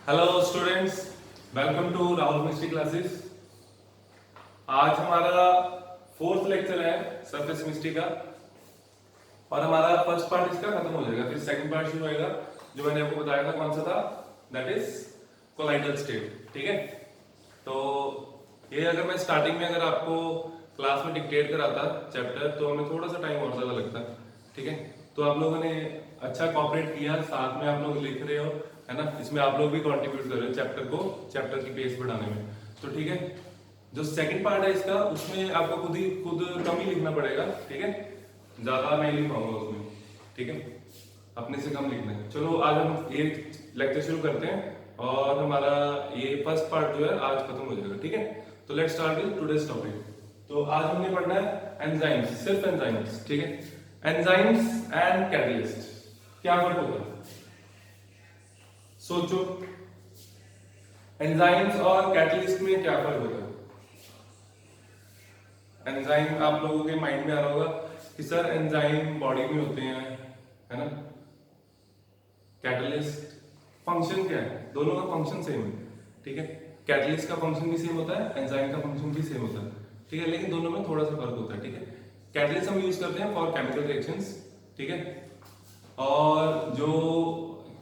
Hello students, welcome to Rahul chemistry classes. आज हमारा fourth lecture है सरफेस मिस्ट्री का और हमारा फर्स्ट पार्ट इसका खत्म हो जाएगा। फिर सेकंड पार्ट शुरू होएगा जो मैंने आपको बताया था। कौन सा था? That is colloidal state. ठीक है, तो ये अगर मैं स्टार्टिंग में अगर आपको क्लास में डिक्टेट कराता चैप्टर तो हमें थोड़ा सा टाइम और ज्यादा लगता। ठीक है, तो आप लोगों ने अच्छा कोऑपरेट किया, साथ में आप लोग लिख रहे हो, है ना। इसमें आप लोग भी कंट्रीब्यूट कर रहे हो चैप्टर की पेस बढ़ाने में। तो ठीक है, जो सेकंड पार्ट है इसका उसमें आपको खुद कम ही लिखना पड़ेगा। ठीक है, ज्यादा मैं लिख पाऊंगा उसमें। ठीक है, अपने से कम लिखना है। चलो आज हम ये लेक्चर शुरू करते हैं और हमारा ये फर्स्ट पार्ट जो है आज खत्म हो जाएगा। ठीक है, तो let's start with today's topic. तो आज हमने पढ़ना है एंजाइम्स, सिर्फ एंजाइम्स। ठीक है, एंजाइम्स एंड कैटलिस्ट, क्या फर्क होता है? सोचो, एंजाइम्स और कैटलिस्ट में क्या फर्क होता है? एंजाइम आप लोगों के माइंड में आ रहा होगा कि सर एंजाइम बॉडी में होते हैं, है ना। कैटलिस्ट फंक्शन क्या है? दोनों का फंक्शन सेम है। ठीक है, कैटलिस्ट का फंक्शन भी सेम होता है, एंजाइम का फंक्शन भी सेम होता है। ठीक है, लेकिन दोनों में थोड़ा सा फर्क होता है। ठीक है, कैटलिस्ट हम यूज करते हैं फॉर केमिकल रिएक्शंस। ठीक है, और जो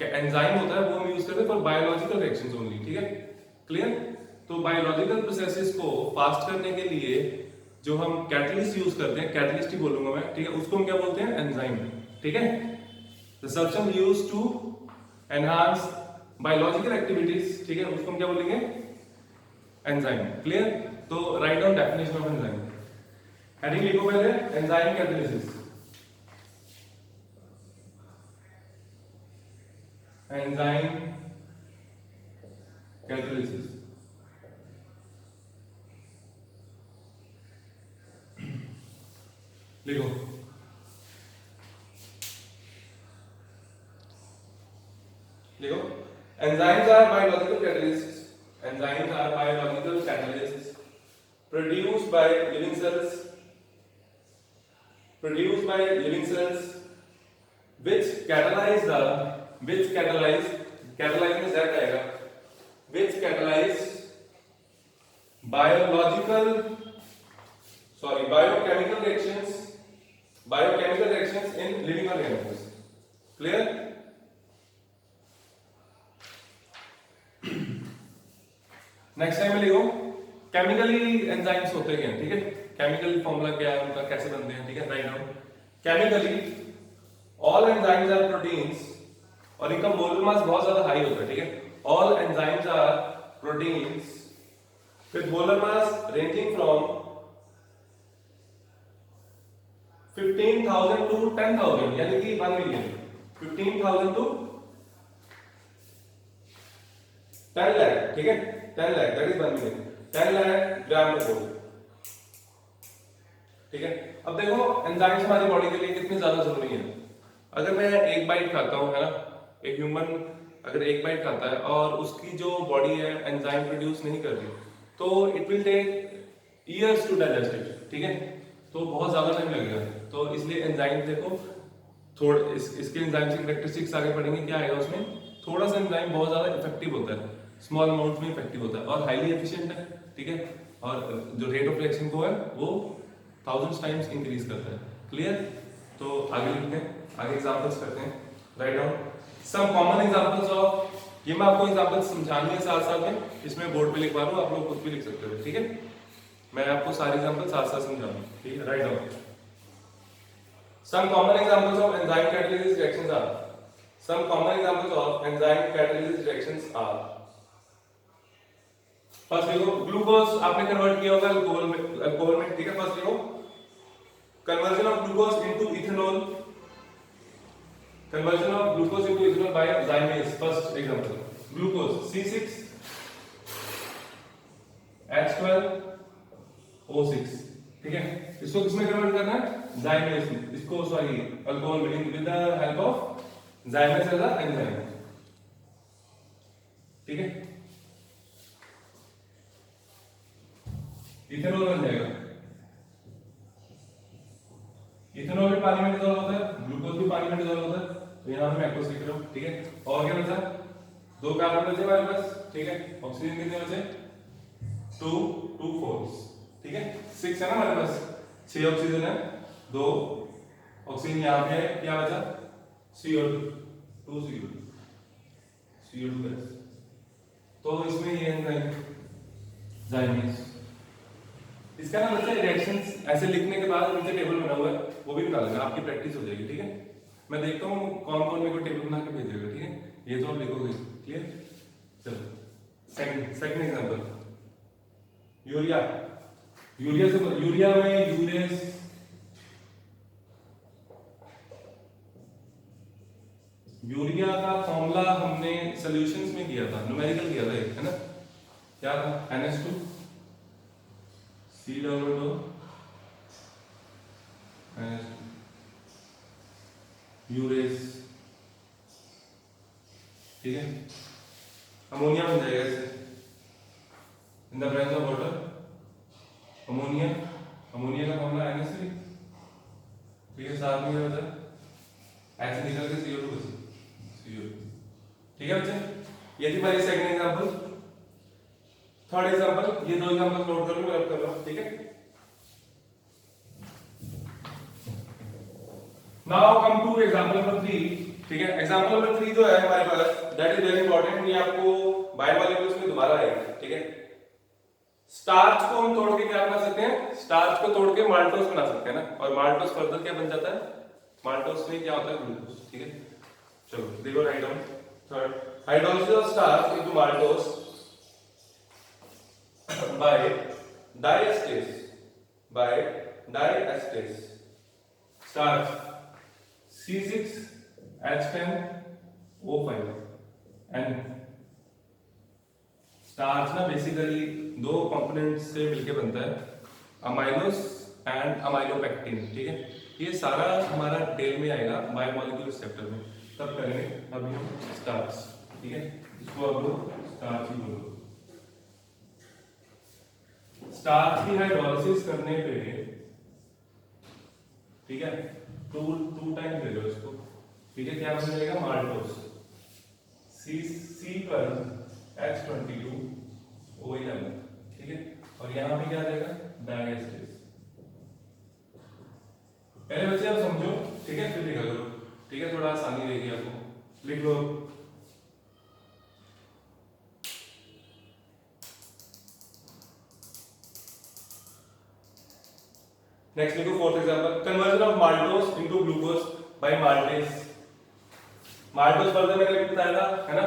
एंजाइम होता है वो हम यूज करते हैं फॉर बायोलॉजिकल रिएक्शंस ओनली। ठीक है, क्लियर। तो बायोलॉजिकल प्रोसेसेस को फास्ट करने के लिए जो हम कैटलिस्ट यूज करते हैं, कैटलिस्ट ही बोलूंगा मैं, ठीक है, उसको हम क्या बोलते हैं? एंजाइम। ठीक है, the substance used to enhance biological activities, ठीक है, उसको हम क्या बोलेंगे? एंजाइम। क्लियर। तो write down definition of enzyme. Heading लिखो पहले, एंजाइम कैटलिसिस। Enzyme catalysis. लिखो। लिखो, enzymes are biological catalysts. Enzymes are biological catalysts produced by living cells. Produced by living cells which catalyze में z आएगा, which catalyze biochemical reactions in living organisms. Clear? Next time में लिखो, chemically enzymes होते क्या हैं? ठीक है, chemical formula क्या है उनका, कैसे बनते हैं? ठीक है, write down. Chemically all enzymes are proteins और इनका मोलर मास बहुत ज्यादा हाई होता है। ठीक है, all enzymes are proteins with molar mass ranging from 15,000 to 10,000, यानी कि 1 मिलियन। 15,000 टू 10 लाख। ठीक है, 10 lakh that is 1 million. 10 lakh gram per mole. ठीक है, अब देखो एंजाइम्स हमारी बॉडी के लिए कितने ज्यादा जरूरी है। अगर मैं एक बाइट खाता हूं, है ना, एक ह्यूमन अगर एक बाइट खाता है और उसकी जो बॉडी है एंजाइम प्रोड्यूस नहीं कर रही, तो it will take years to digest it. ठीक है, तो बहुत ज्यादा टाइम लगेगा। तो इसलिए एंजाइम देखो, इसके एंजाइम की कैरेक्टरिस्टिक्स आगे पढ़ेंगे, क्या आएगा उसमें। थोड़ा सा एंजाइम बहुत ज्यादा इफेक्टिव होता है, स्मॉल अमाउंट में इफेक्टिव होता है और हाईली एफिशिएंट है। ठीक है, और जो रेट ऑफ रिएक्शन को है वो थाउजेंड्स टाइम्स इंक्रीज करता है। क्लियर। तो आगे लिखते हैं, आगे एग्जांपल्स करते हैं। Write down some common examples of, ये मैं आपको एग्जांपल्स समझानी है साथ साथ में, इसमें बोर्ड पे लिखवा रहा हूं, आप लोग खुद भी लिख सकते हो। ठीक है, मैं आपको सारे एग्जांपल साथ साथ समझाऊंगा। ठीक है, write down some common examples of enzyme catalysis reactions are, some common examples of enzyme catalysis reactions are. First देखो, ग्लूकोज आपने कन्वर्ट किया होगा अल्कोहल में। ठीक है, फर्स्ट देखो, conversion of glucose into ethanol, conversion of glucose into ethanol by zymase. First example, glucose C6H12O6। ठीक है, इसको किसमें कन्वर्ट करना है? जाइमेस में। इसको सॉरी अल्कोहल में with the help of zymase as a enzyme. ठीक है, इथेनॉल बन जाएगा। इथेनॉल भी पानी में डिसॉल्व होता है, ग्लूकोज भी पानी में डिसॉल्व होता है, तो यहां पे मैं एक्वस लिख रहा हूं। ठीक है, और क्या बचा? दो कार्बन बचे हमारे पास, ठीक है। ऑक्सीजन कितने बचे? 2 2 4, ठीक है। 6 है ना हमारे पास, 6 ऑक्सीजन है, 2 ऑक्सीजन यहाँ पे है, क्या बचा? CO2 2 CO2 gas. तो इसमें ये एंजाइम जाइमेज, इसका ना बच्चे रिएक्शंस ऐसे लिखने के बाद नीचे टेबल बना हुआ है, वो भी निकाल लेना, आपकी प्रैक्टिस हो जाएगी, ठीक है। मैं देखता हूँ कौन कौन मेरे को टेबल बना के भेजेगा, ठीक है। ये तो आप लिखोगे, क्लियर। चलो सेकंड एग्जांपल, यूरिया। यूरिया से यूरिया में यूरेस, यूरिया का फॉर्मूला हमने सॉल्यूशंस में किया था, न्यूमेरिकल किया था, है ना। क्या था? NH2 C double O urease, ठीक है। अमोनिया बन जाएगा इससे, in the presence of water ammonia, ammonia का फॉर्मूला NH3, ठीक है। साथ में क्या बचा? ऐसे निकल के CO2 बचा, CO2, ठीक है बच्चे। ये थी हमारी सेकंड एग्जांपल। थर्ड एग्जांपल, ये दो एग्जांपल नोट कर लो, मैं कर रहा हूं, ठीक है। Now come two example number 3, ठीक है। एग्जांपल नंबर 3 जो है हमारे पास, दैट इज वेरी इंपॉर्टेंट, ये आपको बायोमॉलिक्यूल्स में दोबारा आएगा, ठीक है। स्टार्च को हम तोड़ के क्या बना सकते हैं? स्टार्च को तोड़ के माल्टोस बना सकते हैं ना, और माल्टोस फर्दर क्या बन जाता है? माल्टोस में क्या होता है? ग्लूकोज, ठीक है। चलो देखो, write down. Third, hydrolysis of starch into maltose by diastase starch C6H10O5 and starch ना बेसिकली दो कंपोनेंट से मिलके बनता है, अमाइलोस एंड अमाइलोपेक्टिन, ठीक है। ये सारा हमारा डिटेल में आएगा बायोमॉलिक्यूल्स चैप्टर में, तब करेंगे। अभी हम स्टार्च, ठीक है, इसको अब लोग स्टार्च ही बोलो। स्टार्च की हाइड्रोलिसिस करने पे, ठीक है, टू टाइम ले लो इसको, ठीक है। क्या बन जाएगा? माल्टोस C12H22O11, ठीक है। और यहाँ पे क्या आ जाएगा? डाइएस्टेस। पहले बच्चे आप समझो, ठीक है, फिर लिखा करो, ठीक है, थोड़ा आसानी रहेगी आपको। लिख लो। नेक्स्ट लिखो fourth example, conversion of maltose into glucose by maltase. Maltose further मैंने अभी बताया था, है ना।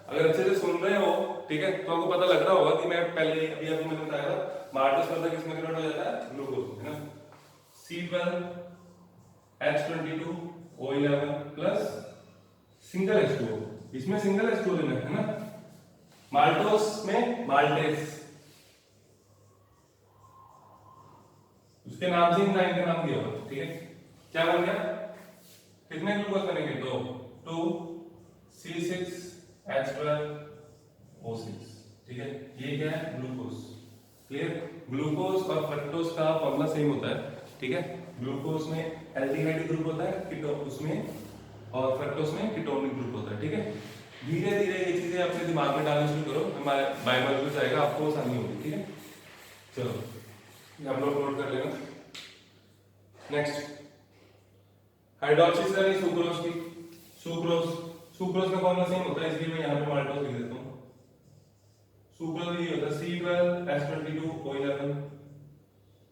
अगर अच्छे से सुन रहे हो, ठीक है, तो आपको पता लग रहा होगा कि मैं पहले अभी आपको मैंने बताया था माल्टोस फर्दर किसमें कन्वर्ट हो जाता है? ग्लूकोज, है ना। C12H22O11 प्लस सिंगल H2O, इसमें सिंगल H2O लेना है ना। माल्टोस में माल्टेस, उसके नाम से एंजाइम का नाम दिया हुआ, ठीक है। क्या बन गया? कितने ग्लूकोज बनेंगे? 2 C6H12O6, ठीक है। ये क्या है? Glucose, clear. ग्लूकोज और फ्रक्टोज का फॉर्मूला सेम होता है, ठीक है। ग्लूकोज में एल्डिहाइड ग्रुप होता है उसमें, और फ्रक्टोज में कीटोनिक ग्रुप होता है, ठीक है। धीरे धीरे ये चीजें अपने दिमाग में डालना शुरू करो, हमारे बायोमॉलिक्यूल्स आएगा, आपको आसानी होगी, ठीक है। चलो हम लोग नोट कर लेना। नेक्स्ट, हाइड्रोलिसिस करनी सुक्रोज की। सुक्रोज का फॉर्मूला सेम होता है, इसलिए मैं यहाँ पे माल्टोस लिख देता हूँ। सुक्रोज ये होता है C12H22O11,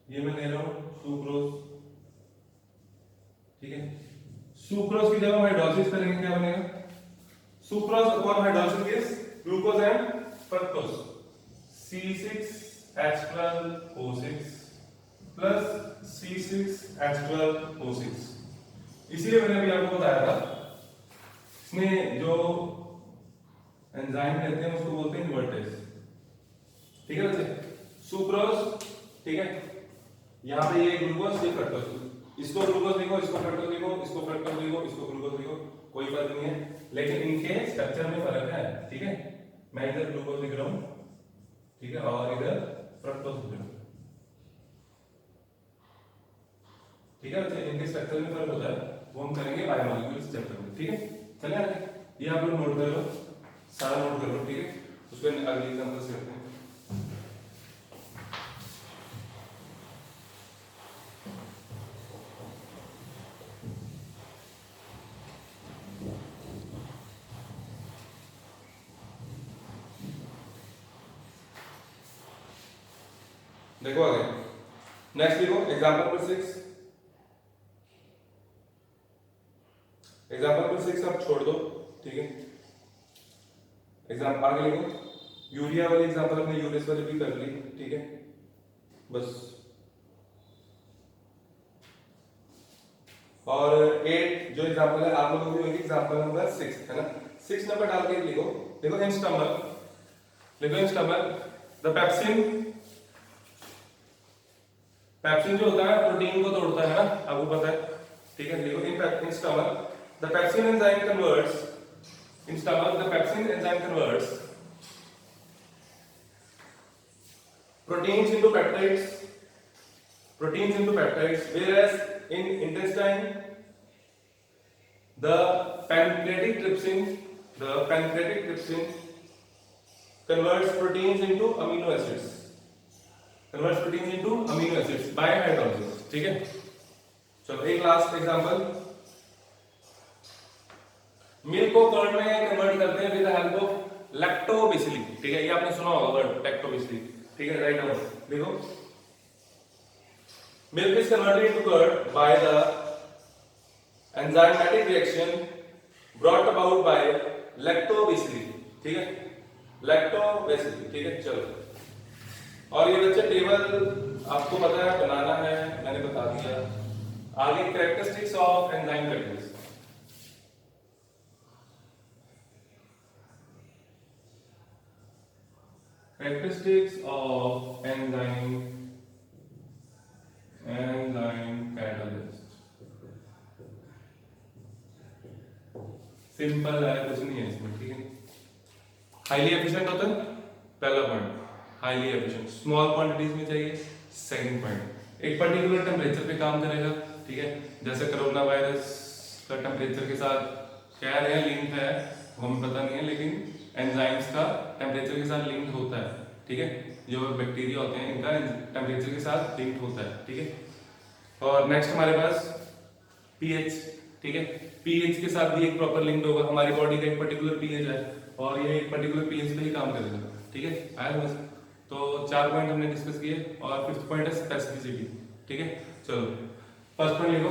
ये मैं ले रहा हूँ सुक्रोज, ठीक है। सुक्रोज की जब हम हाइड्रोलिसिस करेंगे क्या बनेगा? Sucrose upon hydrolysis is glucose and fructose, C6H12O6 plus C6H12O6। इसीलिए मैंने अभी आपको बताया था, इसमें जो एंजाइम रहते हैं उसको बोलते हैं इन्वर्टेज, ठीक है बच्चे। सुक्रोज, ठीक है, यहाँ पे ये ग्लूकोज, ये फ्रक्टोज, इसको ग्लूकोज लिखो, इसको फ्रक्टोज लिखो, इसको फ्रक्टोज लिखो, इसको ग्लूकोज लिखो, कोई फर्क नहीं है, लेकिन इनके स्ट्रक्चर में फर्क है, ठीक है। मैं इधर ग्लूकोज लिख रहा हूं, ठीक है, और इधर फ्रक्टोज लिख रहा हूं, ठीक है बच्चे। इनके स्ट्रक्चर में फर्क होता है, वो हम करेंगे बायोमॉलिक्यूल्स चैप्टर में, ठीक है। चलिए आगे, ये आप लोग नोट कर लो। सारा नोट कर लो, ठीक है। उसको अगले एग्जांपल से करते हैं। देखो आगे, नेक्स्ट लिखो एग्जांपल नंबर 6। एग्जांपल नंबर 6 आप छोड़ दो, ठीक है। एग्जांपल आगे लिखो, यूरिया वाली एग्जांपल हमने यूरेस वाली भी कर ली, ठीक है। बस और 8 जो एग्जांपल है आप लोगों की होगी एग्जांपल नंबर 6, है ना। 6 नंबर डाल के लिखो, देखो इन स्टमक, लिखो in stomach the pepsin. Pepsin जो होता है प्रोटीन को तोड़ता है ना, आपको पता है, ठीक है। लिखो in stomach the pepsin enzyme converts, in stomach the pepsin enzyme converts proteins into peptides, whereas in intestine the pancreatic trypsin converts proteins into amino acids by hydrolysis, ठीक है। चलो एक लास्ट एग्जांपल, मिल्क को curd में convert करते हैं with help of lactobacilli, ठीक है। ये आपने सुना होगा वर्ड लैक्टोबैसिली, ठीक है। राइट डाउन देखो, milk is converted into curd by the enzymatic reaction brought about by lactobacilli, ठीक है। lactobacilli, ठीक है। चलो, और ये बच्चे टेबल आपको पता है बनाना है, मैंने बता दिया। आगे characteristics of enzyme catalyst, characteristics of enzyme catalyst। Simple है, कुछ नहीं है इसमें, ठीक है। हाईली एफिशिएंट होता है, पहला point highly efficient, small quantities में चाहिए। सेकंड पॉइंट, एक पर्टिकुलर टेम्परेचर पे काम करेगा, ठीक है। जैसे कोरोना वायरस का टेम्परेचर के साथ क्या है लिंक है वो हमें पता नहीं है, लेकिन एंजाइम्स का टेम्परेचर के साथ लिंक होता है, ठीक है। जो बैक्टीरिया होते हैं इनका टेम्परेचर के साथ लिंक होता है, ठीक है। और नेक्स्ट हमारे पास पीएच, ठीक है। पीएच के साथ भी एक प्रॉपर लिंक होगा, हमारी बॉडी का एक पर्टिकुलर पीएच है और ये एक पर्टिकुलर पीएच पे ही काम करेगा, ठीक है। आया बस, तो 4 पॉइंट हमने डिस्कस किए और फिफ्थ पॉइंट है स्पेसिफिसिटी, ठीक है। चलो फर्स्ट पॉइंट लिखो,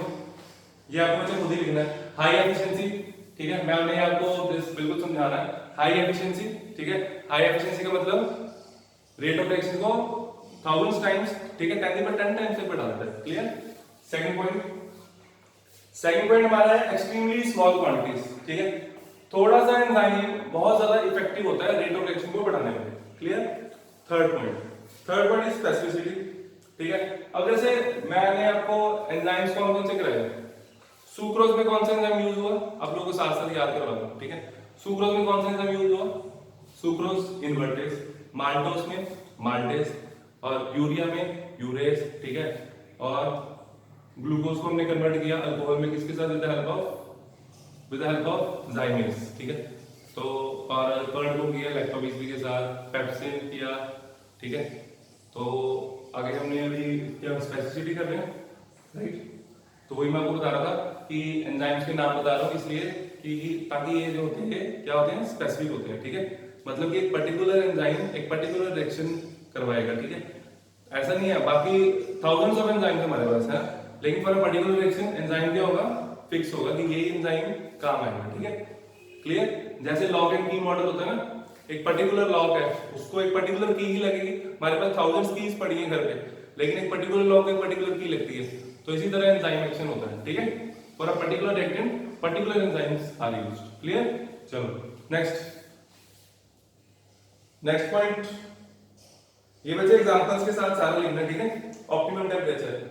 ये आपको बच्चे खुद ही लिखना है, हाई एफिशिएंसी, ठीक है। मैम ने आपको बिल्कुल समझाना है हाई एफिशिएंसी, ठीक है। हाई एफिशिएंसी का मतलब रेट ऑफ रिएक्शन को थाउजेंड्स टाइम्स, ठीक है, 10 टाइम्स पे बढ़ा देता है, क्लियर। सेकंड पॉइंट हमारा है एक्सट्रीमली स्मॉल क्वांटिटीज, ठीक है। थोड़ा सा एंजाइम बहुत ज्यादा इफेक्टिव होता है रेट ऑफ रिएक्शन को बढ़ाने में, clear. Third point is specificity, ठीक है। अब जैसे मैंने आपको एंजाइम्स कौन कौन से कराए, सुक्रोज में कौन सा एंजाइम यूज हुआ, आप लोगों को साथ साथ याद करवा दूं, ठीक है। सुक्रोज में कौन सा एंजाइम यूज हुआ, सुक्रोज इन्वर्टेज, माल्टोस में माल्टेज, और यूरिया में यूरेज, ठीक है। और ग्लूकोज को हमने कन्वर्ट किया अल्कोहल में किसके साथ, विद द हेल्प ऑफ जाइमेज, ठीक है। तो और कर्ड को किया लैक्टोबैसिली के साथ, पेप्सिन किया, ठीक है। तो आगे हमने अभी क्या स्पेसिफिसिटी कर रहे हैं, राइट। तो वही मैं आपको बता रहा था कि एंजाइम्स के नाम बता रहा हूँ इसलिए कि ताकि ये जो होते हैं क्या होते हैं, स्पेसिफिक होते हैं, ठीक है। मतलब कि एक पर्टिकुलर एंजाइम एक पर्टिकुलर रिएक्शन करवाएगा, ठीक है। ऐसा नहीं है, बाकी थाउजेंड्स ऑफ एंजाइम्स हमारे पास है, लेकिन for a particular reaction enzyme क्या होगा, फिक्स होगा कि यही एंजाइम काम आएगा, ठीक है, क्लियर। जैसे लॉक एंड की मॉडल होता है ना, एक पर्टिकुलर लॉक है, उसको एक पर्टिकुलर की ही लगेगी, हमारे पास थाउजेंड्स कीज पड़ी है घर पे, लेकिन एक पर्टिकुलर लॉक एक पर्टिकुलर की लगती है। तो इसी तरह एंजाइम एक्शन होता है, ठीक है। For a particular reactant particular enzymes are used, clear. चलो नेक्स्ट पॉइंट, ये बच्चे एग्जांपल्स के साथ सारा लिखना, ठीक है। ऑप्टिमम टेम्परेचर,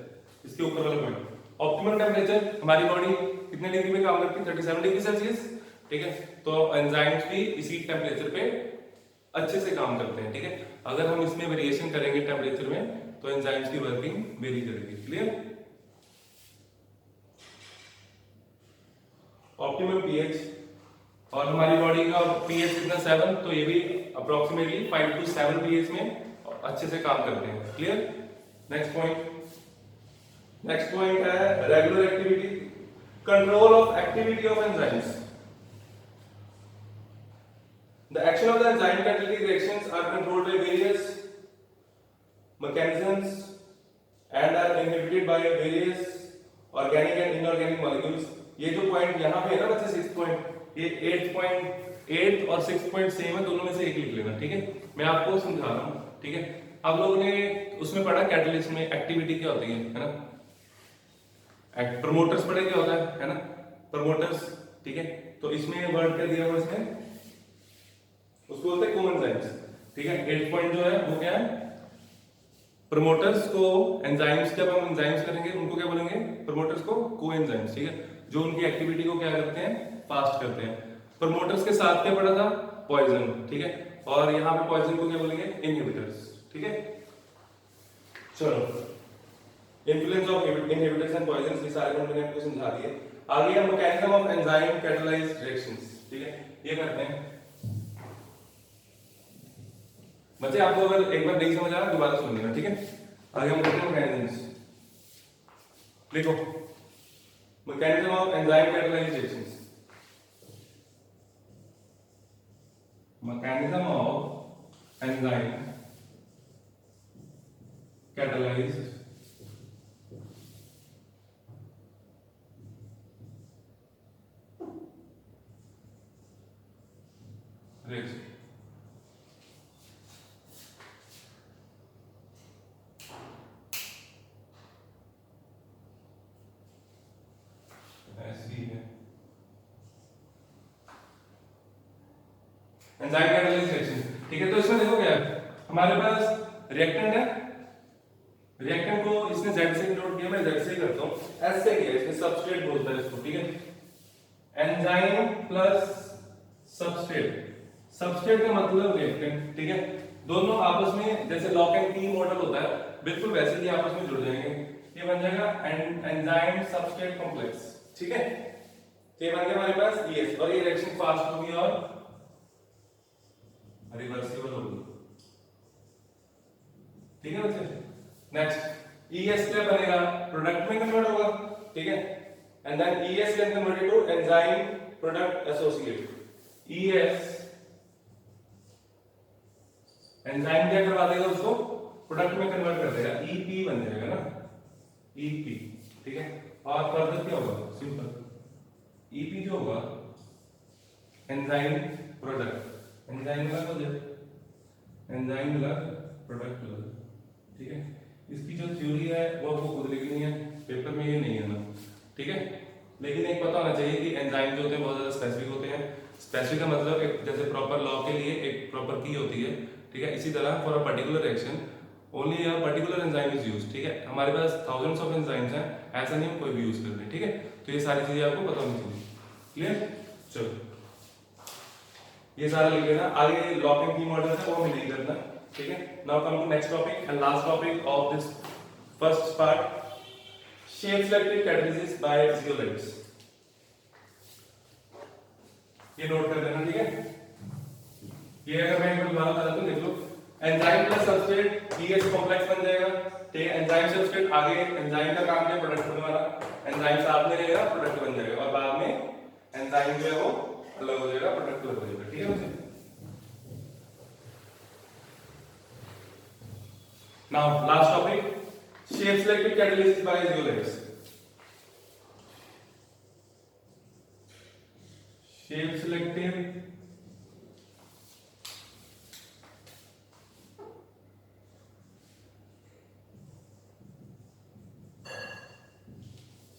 इसके ऊपर वाला पॉइंट, ऑप्टिमम टेम्परेचर, हमारी बॉडी कितने डिग्री में काम करती है, 37 डिग्री सेल्सियस, ठीक है। तो एंजाइम्स भी इसी टेम्परेचर पे अच्छे से काम करते हैं, ठीक है। अगर हम इसमें वेरिएशन करेंगे टेम्परेचर में तो एंजाइम्स की वर्किंग वेरी करेगी, क्लियर। ऑप्टिमम पीएच, और हमारी बॉडी का पीएच कितना 7, तो ये भी अप्रोक्सीमेटली 5 to 7 पीएच में अच्छे से काम करते हैं। क्लियर? नेक्स्ट पॉइंट है regular activity, control of activity of enzymes. The action of the enzyme catalytic reactions are controlled by various mechanisms and are inhibited by various organic and inorganic molecules। ये जो point यहाँ पे है ना बच्चे 6 point, ये 8.8 और 6 पॉइंट सेम है, दोनों में से एक लिख लेना। ठीक है, मैं आपको समझा रहा हूँ। ठीक है, आप लोगों ने उसमें पढ़ा कैटलिस्ट में एक्टिविटी क्या होती है ना? प्रमोटर्स पढ़े क्या होता है ना? प्रमोटर्स। ठीक है, तो इसमें वर्ड क्या दिया हुआ इसमें, उसको बोलते हैं कोएंजाइम्स। ठीक है, 8 पॉइंट जो है वो क्या है, प्रमोटर्स को एंजाइम्स, जब हम एंजाइम्स करेंगे उनको क्या बोलेंगे, प्रमोटर्स को कोएंजाइम्स। ठीक है, जो उनकी एक्टिविटी को क्या करते हैं, फास्ट करते हैं। प्रमोटर्स के साथ क्या पढ़ा था, पॉइजन। ठीक है, और यहाँ पे पॉइजन को क्या बोलेंगे, इनहिबिटर्स। ठीक है, चलो influence of inhibitors and poison, ये सारे मैंने आपको समझा दिए। आगे हम mechanism of enzyme catalysed reactions. ठीक है, ये करते हैं बच्चे। आपको अगर एक बार नहीं समझ आया दोबारा सुन लेना। ठीक है, आगे हम करते हैं मैकेनिज्म्स। लिखो mechanism of enzyme catalysed reactions. Mechanism of enzyme catalysed reaction. Enzyme catalysed reaction. ठीक है, तो इसमें देखो क्या है, हमारे पास रिएक्टेंट है, रिएक्टेंट को इसने Z से डिनोट किया, मैं Z से ही करता हूं, S से किया, इसमें सबस्ट्रेट बोलता है इसको। ठीक है, एंजाइम प्लस सबस्ट्रेट, सबस्ट्रेट का मतलब रिएक्टेंट। ठीक है, दोनों आपस में जैसे लॉक एंड की मॉडल होता है, बिल्कुल वैसे ही आपस में जुड़ जाएंगे। ये बन जाएगा एंजाइम सबस्ट्रेट कॉम्प्लेक्स। ठीक है, ये बन गया हमारे पास ES, और ये रिएक्शन फास्ट होगी और रिवर्सिबल होगी। ठीक है बच्चे, नेक्स्ट ES क्या बनेगा, प्रोडक्ट में कन्वर्ट होगा। ठीक है, and then ES can convert into enzyme product associate. ES enzyme क्या करवा देगा, उसको प्रोडक्ट में कन्वर्ट कर देगा, EP बन जाएगा ना, EP। ठीक है, और फर्दर क्या होगा, सिंपल EP जो होगा एंजाइम प्रोडक्ट, एंजाइम मिला तो एंजाइम मिला प्रोडक्ट मिला। ठीक है, इसकी जो थ्योरी है वो आपको खुद लिखनी है, पेपर में ये नहीं है ना। ठीक है, लेकिन एक पता होना चाहिए कि एंजाइम जो होते हैं बहुत ज्यादा स्पेसिफिक होते हैं। स्पेसिफिक का मतलब एक जैसे प्रॉपर लॉ के लिए एक प्रॉपर की होती है। ठीक है, इसी तरह for a particular reaction only a particular enzyme is used. ठीक है, हमारे पास थाउजेंड्स ऑफ एंजाइम्स हैं, ऐसा नहीं हम कोई भी यूज करते हैं। ठीक है, तो ये सारी चीजें आपको पता होनी चाहिए। क्लियर? चलो ये सारा लिख लेना, आगे लॉक एंड की मॉडल है वो हमें नहीं करना। ठीक है, now come to next topic and last topic of this first part, shape selective catalysis by zeolites. ये नोट कर देना। ठीक है, ये अगर मैं एक बार दोबारा बता दूं, देख लो, enzyme plus substrate ES complex बन जाएगा। ठीक है, एंजाइम सबस्ट्रेट, आगे एंजाइम का काम है प्रोडक्ट बनवाना, एंजाइम साथ में रहेगा प्रोडक्ट बन जाएगा, और बाद में एंजाइम जो है वो अलग हो जाएगा, प्रोडक्ट अलग हो जाएगा। ठीक है मुझे, now last topic, shape selective catalysis by zeolites. Shape selective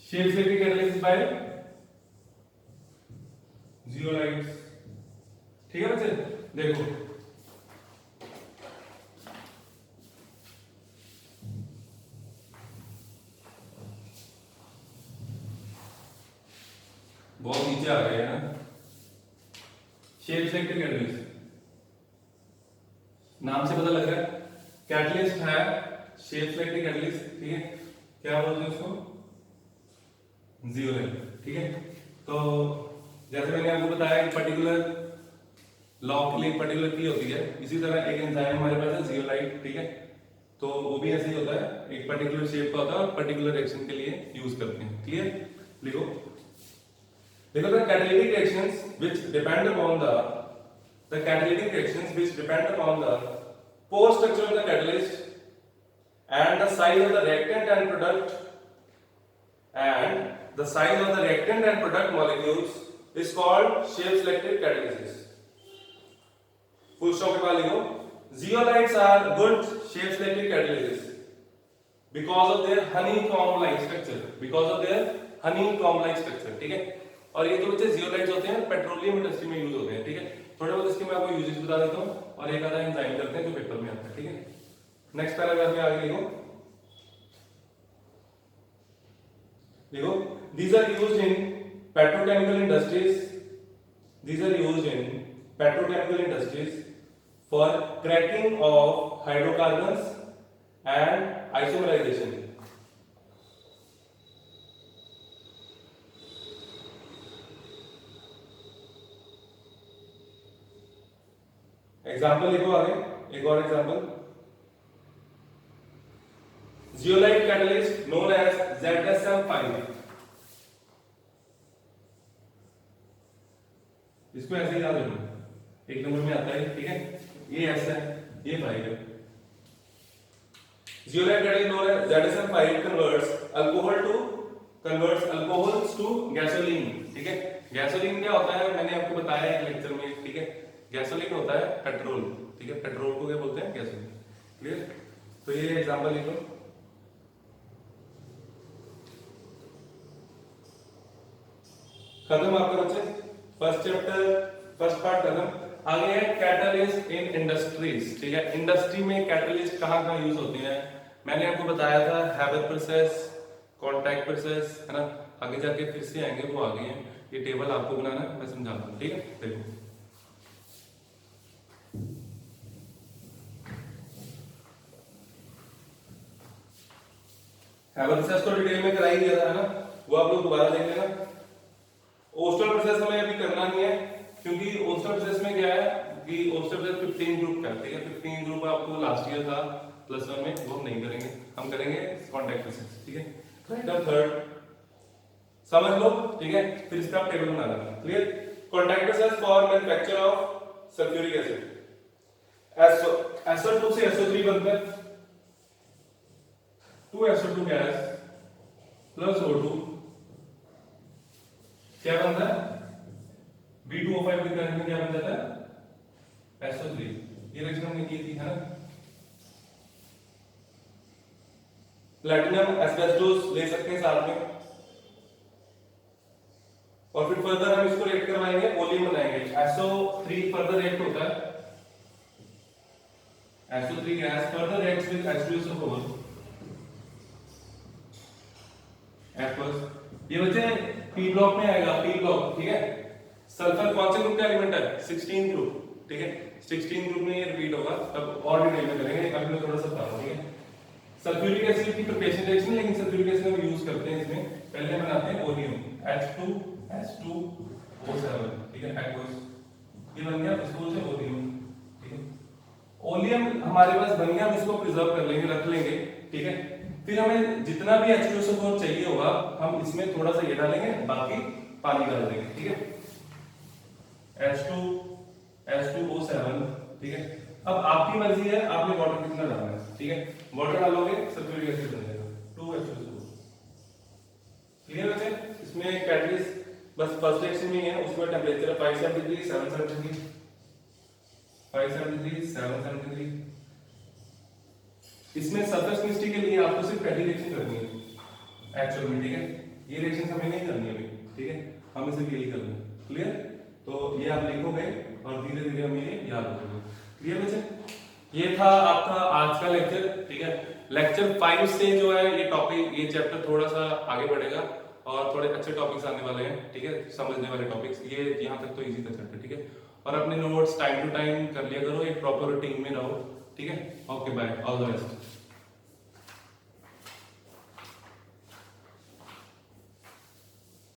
shape selective catalysis by zeolites. ठीक है बच्चे, देखो बहुत नीचे आ गए हैं ना, शेप सेलेक्टिव कैटालिस्ट, नाम से पता लग रहा है कैटलिस्ट है, शेप सेलेक्टिव कैटालिस्ट। ठीक है, क्या बोलते हैं उसको, जियोलाइट। ठीक है, तो जैसे मैंने आपको बताया कि पर्टिकुलर लॉ के लिए पर्टिकुलर की होती है, इसी तरह एक एंजाइम हमारे पास है जियोलाइट, ठीक है, तो वो भी ऐसे ही होता है, एक पर्टिकुलर शेप का होता है और पर्टिकुलर रिएक्शन के लिए यूज करते हैं। क्लियर? लिखो देखो the catalytic reactions which depend upon the catalytic reactions which depend upon the pore structure of the catalyst and the size of the reactant and product molecules is called shape selective catalysis. Full stop के बाद लिखो zeolites are good shape selective catalysis because of their honeycomb like structure, ठीक है। और ये जो बच्चे zeolites होते हैं पेट्रोलियम इंडस्ट्री में यूज होते हैं, ठीक है। थोड़े बहुत इसके मैं आपको यूजेस बता देता हूँ और एक आधा एंजाइम करते हैं जो पेपर में आता है, ठीक है। नेक्स्ट पैराग्राफ में आगे लिखो these are used in petrochemical industries for cracking of hydrocarbons and isomerization. Example लिखो आगे, एक और example, zeolite catalyst known as ZSM5, इसको ऐसे ही याद रखो, एक नंबर में आता है, ठीक है। ये S है, ये 5 है। Zeolite catalyst known as ZSM5 converts alcohols to gasoline, ठीक है। गैसोलीन क्या होता है मैंने आपको बताया एक लेक्चर में, ठीक है। गैसोलीन होता है पेट्रोल, ठीक है। पेट्रोल को क्या बोलते हैं? गैसोलीन। क्लियर? तो ये एग्जांपल लिखो, खत्म आपका बच्चे फर्स्ट चैप्टर, फर्स्ट पार्ट खत्म। आगे है कैटलिस्ट इन इंडस्ट्रीज, ठीक है। इंडस्ट्री में कैटलिस्ट कहाँ यूज होते हैं मैंने आपको बताया था, हैबर प्रोसेस, कॉन्टैक्ट प्रोसेस, है ना। आगे जाके फिर से आएंगे, वो आगे हैं, ये टेबल आपको बनाना है, मैं समझाता हूँ, ठीक है। देखो हैबर प्रोसेस तो डिटेल में कराई दिया था, है ना, वो आप लोग दोबारा देख लेना। ओस्टर प्रोसेस हमें अभी करना नहीं है, क्योंकि ओस्टर प्रोसेस में क्या है कि ओस्टर प्रोसेस 15 ग्रुप का, ठीक है। 15 ग्रुप आपको लास्ट ईयर था +1 में, वो हम नहीं करेंगे, हम करेंगे कॉन्टैक्ट प्रोसेस, ठीक है। राइट और थर्ड समझ लो, ठीक है। फिर इसका टेबल बना लेना। Clear? Contact process for manufacture of sulphuric acid, SO2 से SO3 बनता है, 2SO2 गैस प्लस O2 क्या बनता है? B2O5 के करंट में क्या बन जाता है? SO3। ये रिएक्शन हमने की थी, है ना। प्लैटिनम एस्बेस्टोस ले सकते हैं साथ में, और फिर फर्दर हम इसको रिएक्ट करवाएंगे, ओलियम बनाएंगे। SO3 फर्दर रिएक्ट होता है, SO3 gas further reacts with H2SO4, ये बच्चे पी ब्लॉक में आएगा, पी ब्लॉक, ठीक है। सल्फर कौन से ग्रुप का एलिमेंट है? 16 ग्रुप, ठीक है। 16 ग्रुप में ये रिपीट होगा, तब और डिटेल में करेंगे, अभी मैं थोड़ा सा बता रहा हूं, ठीक है। सल्फ्यूरिक एसिड की प्रिपरेशन रिएक्शन, लेकिन सल्फ्यूरिक एसिड हम यूज करते हैं इसमें, पहले बनाते हैं ओलियम, H2H2O7, ठीक है, एक्वस, ये बन गया, इसको बोलते हैं ओलियम, ठीक है। ओलियम हमारे पास बन गया, हम इसको प्रिजर्व कर लेंगे, रख लेंगे, ठीक है। फिर हमें जितना भी H2SO4 चाहिए होगा, हम इसमें थोड़ा सा ये डालेंगे, बाकी पानी डाल देंगे, ठीक है। H2O7, ठीक है। अब आपकी मर्जी है, आपने वाटर कितना डालना है, ठीक है। वाटर डालोगे सल्फ्यूरिक एसिड बन जाएगा 2H2SO4। क्लियर है? इसमें कैटलिस्ट बस फर्स्ट रिएक्शन में ही है, उसमें टेंपरेचर है 573, 773, 573, 773। इसमें सरफेस केमिस्ट्री के लिए आपको सिर्फ पहली रिएक्शन करनी है एक्चुअल में, ठीक है। ये रिएक्शन हमें नहीं करनी है अभी, ठीक है, हम इसे यही करना है। क्लियर? तो ये आप लिखोगे और धीरे धीरे हम ये याद रखोगे। क्लियर बच्चे? ये था आपका आज का लेक्चर, ठीक है। लेक्चर 5 से जो है ये टॉपिक, ये चैप्टर थोड़ा सा आगे बढ़ेगा और थोड़े अच्छे टॉपिक्स आने वाले हैं, ठीक है, समझने वाले टॉपिक्स। ये यहाँ तक तो इजी था चैप्टर, ठीक है। और अपने नोट्स टाइम टू टाइम कर लिया करो, एक प्रॉपर रूटीन में रहो, ठीक है। Okay bye, all the best.